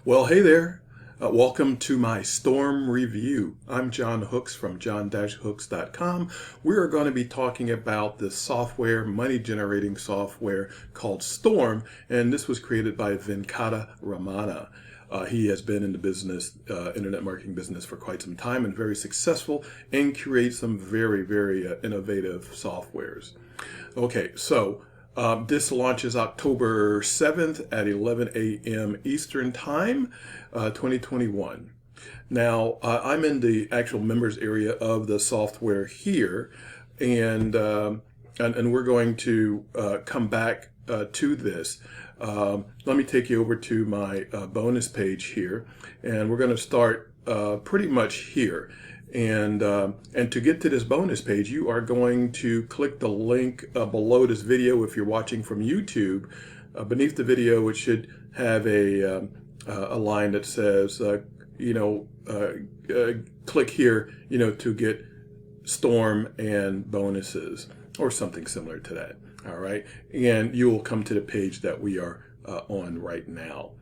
Well, hey there. Welcome to my storm review. I'm John Hooks from John-Hooks.com. We are going to be talking about the software, money generating software called Storm, and this was created by Venkata Ramana. He has been in the business, internet marketing business for quite some time and very successful and creates some very innovative softwares. Okay, so this launches October 7th at 11 a.m. Eastern Time, 2021. Now, I'm in the actual members area of the software here, and we're going to come back to this. Let me take you over to my bonus page here, and we're going to start pretty much here. And to get to this bonus page, you are going to click the link below this video. If you're watching from YouTube, beneath the video, it should have a line that says, click here, to get Storm and bonuses or something similar to that. All right. And you will come to the page that we are on right now.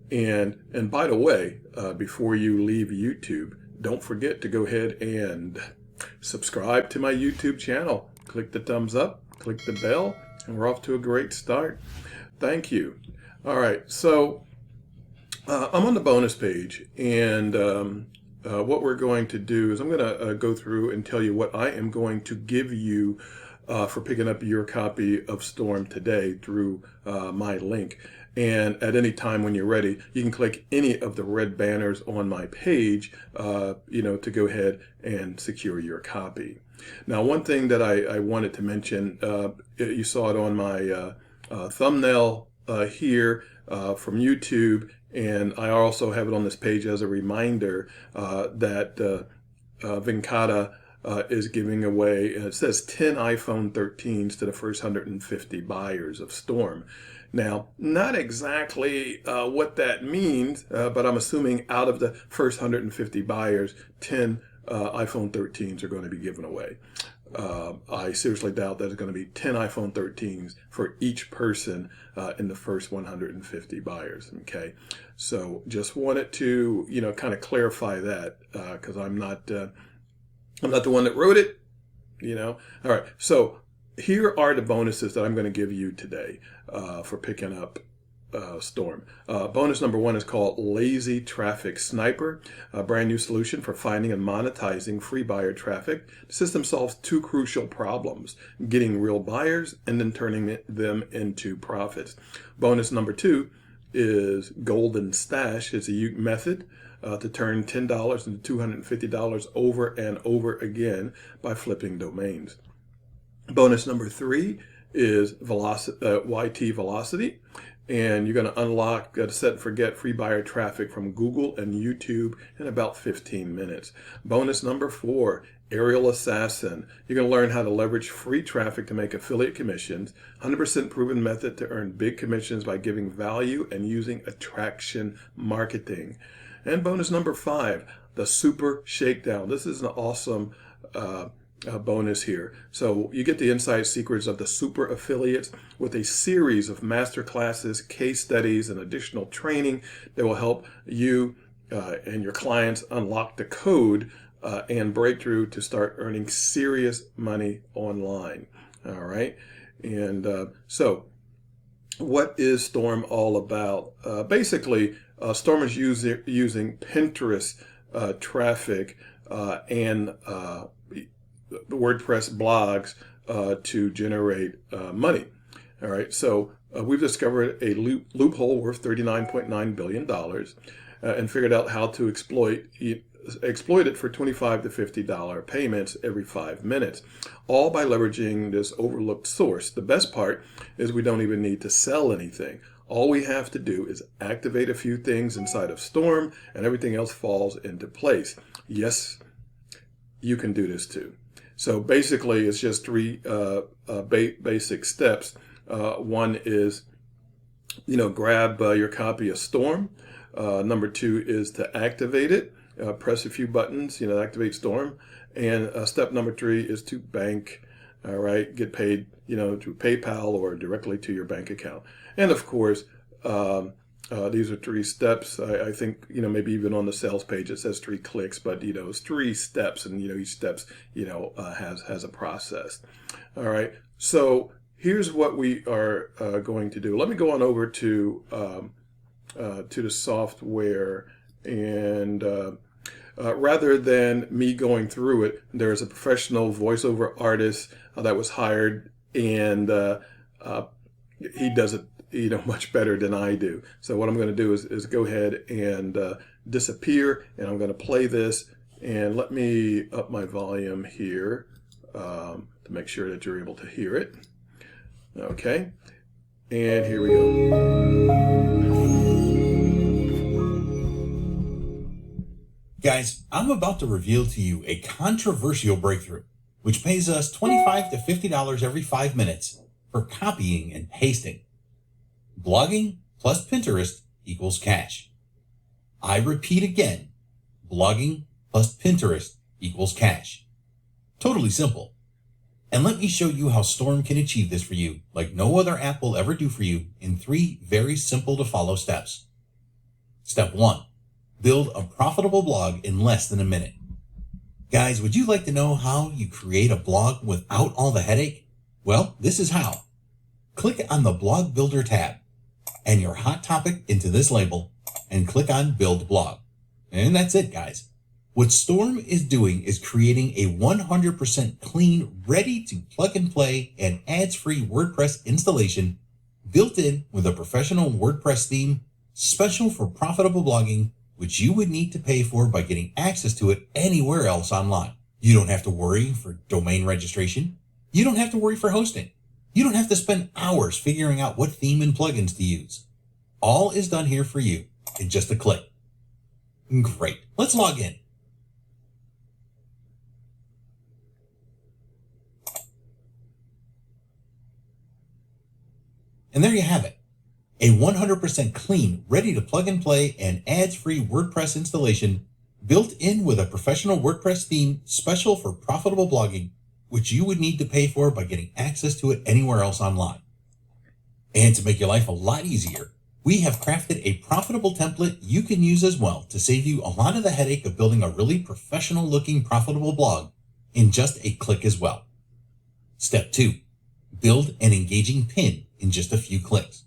And by the way, before you leave YouTube, don't forget to go ahead and subscribe to my YouTube channel. Click the thumbs up, click the bell, and we're off to a great start. Thank you. All right, so I'm on the bonus page, and what we're going to do is I'm going to go through and tell you what I am going to give you for picking up your copy of Storm today through my link. And at any time when you're ready, you can click any of the red banners on my page, to go ahead and secure your copy. Now, one thing that I wanted to mention, you saw it on my thumbnail here from YouTube, and I also have it on this page as a reminder that Venkata is giving away, it says 10 iPhone 13s to the first 150 buyers of Storm. Now, not exactly what that means, but I'm assuming out of the first 150 buyers, 10 iPhone 13s are going to be given away. I seriously doubt there's going to be 10 iPhone 13s for each person in the first 150 buyers. Okay, so just wanted to kind of clarify that because I'm not the one that wrote it. All right, so here are the bonuses that I'm going to give you today for picking up Storm. Bonus number 1 is called Lazy Traffic Sniper, a brand new solution for finding and monetizing free buyer traffic. The system solves 2 crucial problems: getting real buyers and then turning them into profits. Bonus number 2 is Golden Stash. It's a unique method to turn $10 into $250 over and over again by flipping domains. Bonus number 3 is YT Velocity, and you're going to unlock set and forget free buyer traffic from Google and YouTube in about 15 minutes. Bonus number 4, Aerial Assassin. You're going to learn how to leverage free traffic to make affiliate commissions. 100% proven method to earn big commissions by giving value and using attraction marketing. And bonus number 5, the Super Shakedown. This is an awesome bonus here. So you get the inside secrets of the super affiliates with a series of master classes, case studies, and additional training that will help you and your clients unlock the code and breakthrough to start earning serious money online. All right. And so what is Storm all about? Basically, Storm is using Pinterest traffic and WordPress blogs to generate money. All right, so we've discovered a loophole worth $39.9 billion and figured out how to exploit it for $25 to $50 payments every 5 minutes, all by leveraging this overlooked source. The best part is we don't even need to sell anything. All we have to do is activate a few things inside of Storm, and everything else falls into place. Yes, you can do this too. So basically, it's just 3 basic steps. One is, grab your copy of Storm. Number 2 is to activate it. Press a few buttons, activate Storm. And step number 3 is to bank. All right, get paid, through PayPal or directly to your bank account. And of course, These are 3 steps. I think, maybe even on the sales page it says 3 clicks, but, it's 3 steps, and, each steps, has a process. All right. So here's what we are going to do. Let me go on over to the software, and rather than me going through it, there's a professional voiceover artist that was hired, and he does it much better than I do. So what I'm going to do is go ahead and disappear, and I'm going to play this, and let me up my volume here to make sure that you're able to hear it. Okay, and here we go. Guys, I'm about to reveal to you a controversial breakthrough, which pays us $25 to $50 every 5 minutes for copying and pasting. Blogging plus Pinterest equals cash. I repeat again, blogging plus Pinterest equals cash. Totally simple. And let me show you how Storm can achieve this for you like no other app will ever do for you in 3 very simple to follow steps. Step 1. Build a profitable blog in less than a minute. Guys, would you like to know how you create a blog without all the headache? Well, this is how. Click on the Blog Builder tab and your hot topic into this label and click on Build Blog. And that's it, guys. What Storm is doing is creating a 100% clean, ready to plug and play and ads-free WordPress installation built in with a professional WordPress theme special for profitable blogging, which you would need to pay for by getting access to it anywhere else online. You don't have to worry for domain registration. You don't have to worry for hosting. You don't have to spend hours figuring out what theme and plugins to use. All is done here for you in just a click. Great. Let's log in. And there you have it. A 100% clean, ready to plug and play and ads-free WordPress installation built in with a professional WordPress theme special for profitable blogging, which you would need to pay for by getting access to it anywhere else online. And to make your life a lot easier, we have crafted a profitable template you can use as well to save you a lot of the headache of building a really professional looking profitable blog in just a click as well. Step 2. Build an engaging pin in just a few clicks.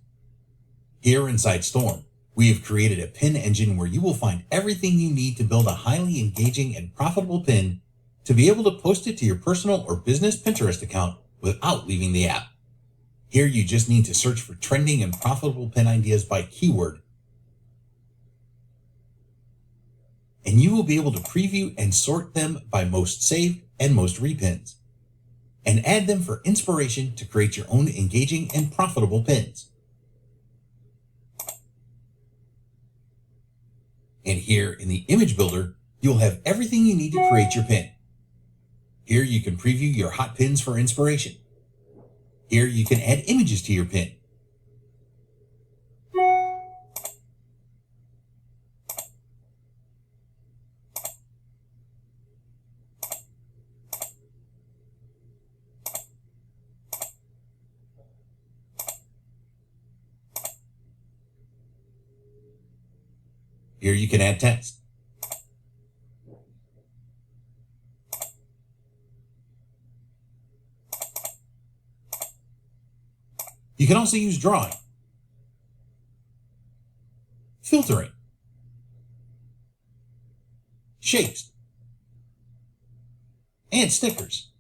Here inside Storm, we have created a pin engine where you will find everything you need to build a highly engaging and profitable pin to be able to post it to your personal or business Pinterest account without leaving the app. Here you just need to search for trending and profitable pin ideas by keyword, and you will be able to preview and sort them by most saved and most repins, and add them for inspiration to create your own engaging and profitable pins. And here in the image builder, you'll have everything you need to create your pin. Here you can preview your hot pins for inspiration. Here you can add images to your pin. Here you can add text. You can also use drawing, filtering, shapes, and stickers.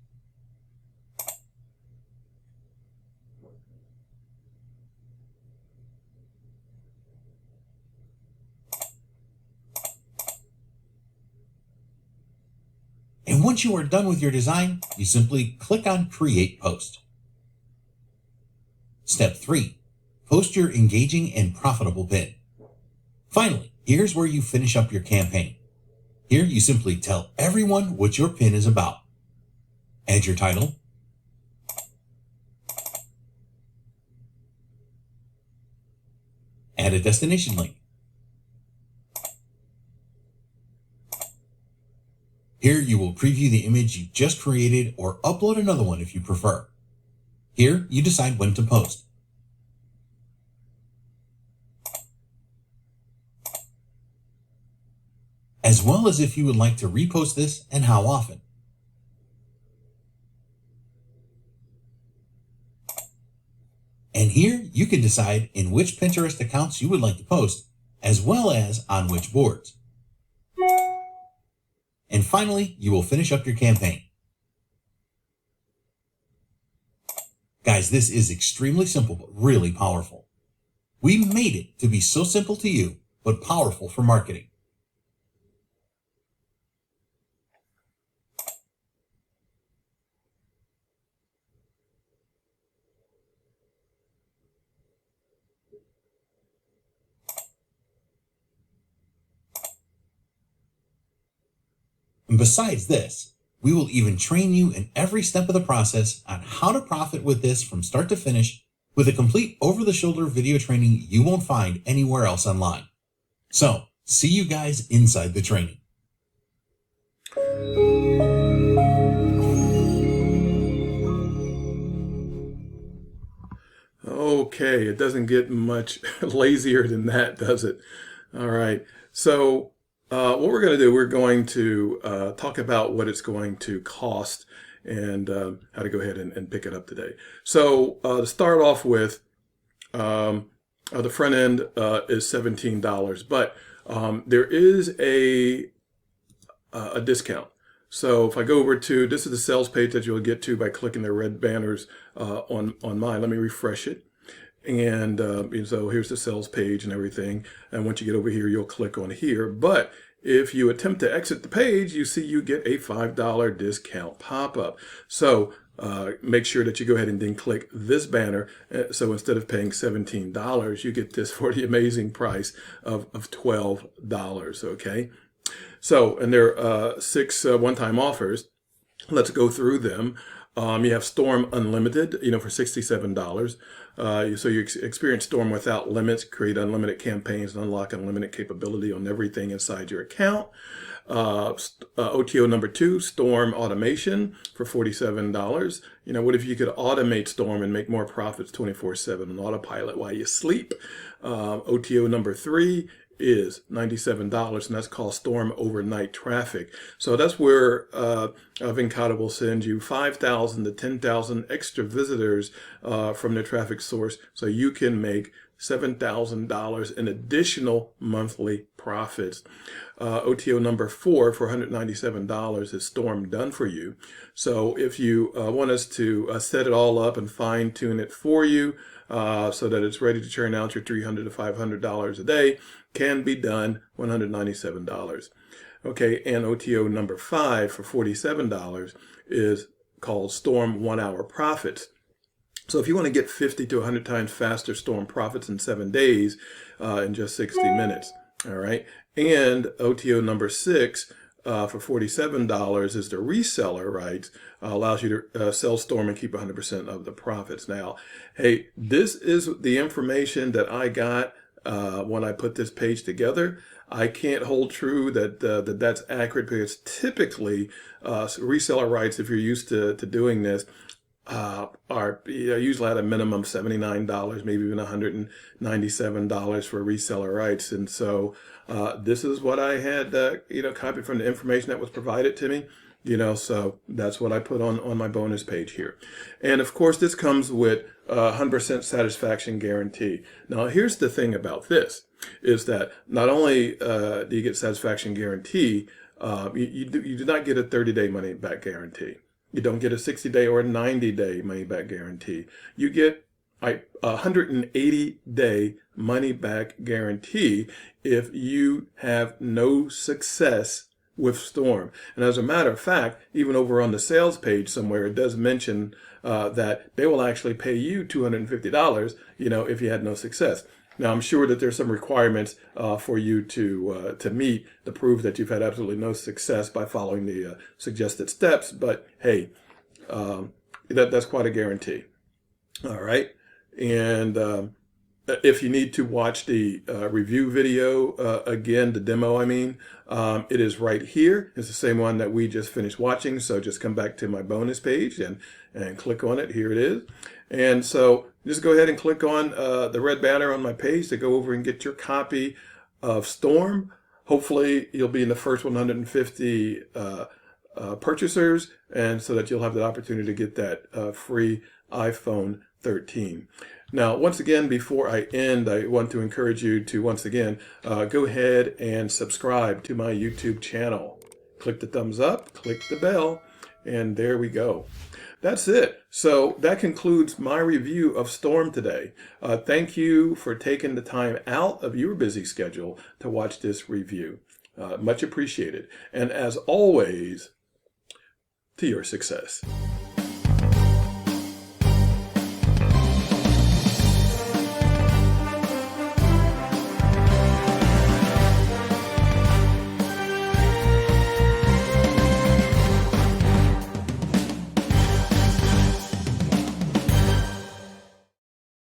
And once you are done with your design, you simply click on Create Post. Step 3. Post your engaging and profitable pin. Finally, here's where you finish up your campaign. Here you simply tell everyone what your pin is about. Add your title, add a destination link. Here you will preview the image you just created or upload another one if you prefer. Here you decide when to post. as well as if you would like to repost this and how often. And here you can decide in which Pinterest accounts you would like to post, as well as on which boards. And finally, you will finish up your campaign. Guys, this is extremely simple, but really powerful. We made it to be so simple to you, but powerful for marketing. And besides this, we will even train you in every step of the process on how to profit with this from start to finish with a complete over-the-shoulder video training you won't find anywhere else online. So, see you guys inside the training. Okay, it doesn't get much lazier than that, does it? All right. So what we're going to do, we're going to talk about what it's going to cost and how to go ahead and pick it up today. So to start off with, the front end is $17, but there is a discount. So if I go over to, this is the sales page that you'll get to by clicking the red banners on mine. Let me refresh it. And so here's the sales page and everything. And once you get over here, you'll click on here. But if you attempt to exit the page, you see you get a $5 discount pop-up. So make sure that you go ahead and then click this banner. So instead of paying $17, you get this for the amazing price of $12, okay? So, and there are 6 one-time offers. Let's go through them. You have Storm Unlimited, for $67. So you experience Storm without limits, create unlimited campaigns, and unlock unlimited capability on everything inside your account. OTO number 2, Storm Automation for $47. What if you could automate Storm and make more profits 24/7 on autopilot while you sleep? OTO number 3 is $97, and that's called Storm Overnight Traffic. So that's where Vincata will send you 5,000 to 10,000 extra visitors from their traffic source, so you can make $7,000 in additional monthly profits. OTO number 4 for $197 is Storm Done For You. So if you want us to set it all up and fine tune it for you so that it's ready to churn out your $300 to $500 a day, can be done, $197. Okay, and OTO number 5 for $47 is called Storm 1 Hour Profits. So if you want to get 50 to 100 times faster Storm profits in 7 days in just 60 minutes, all right? And OTO number 6 for $47 is the reseller rights, allows you to sell Storm and keep 100% of the profits. Now, hey, this is the information that I got when I put this page together. I can't hold true that that's accurate, because typically reseller rights, if you're used to doing this, are usually at a minimum $79, maybe even $197 for reseller rights. And so this is what I had copied from the information that was provided to me. So that's what I put on my bonus page here. And of course, this comes with 100% satisfaction guarantee. Now, here's the thing about this, is that not only do you get satisfaction guarantee, you do not get a 30-day money back guarantee. You don't get a 60-day or a 90-day money back guarantee. You get a 180-day money back guarantee if you have no success with Storm. And as a matter of fact, even over on the sales page somewhere, it does mention that they will actually pay you $250, if you had no success. Now, I'm sure that there's some requirements for you to meet to prove that you've had absolutely no success by following the suggested steps. But hey, that's quite a guarantee. All right. And if you need to watch the review video, again, the demo, it is right here. It's the same one that we just finished watching. So just come back to my bonus page and click on it. Here it is. And so just go ahead and click on the red banner on my page to go over and get your copy of Storm. Hopefully you'll be in the first 150 purchasers, and so that you'll have the opportunity to get that free iPhone 13. Now, once again, before I end, I want to encourage you to, once again, go ahead and subscribe to my YouTube channel. Click the thumbs up, click the bell, and there we go. That's it. So that concludes my review of Storm today. Thank you for taking the time out of your busy schedule to watch this review. Much appreciated. And as always, to your success.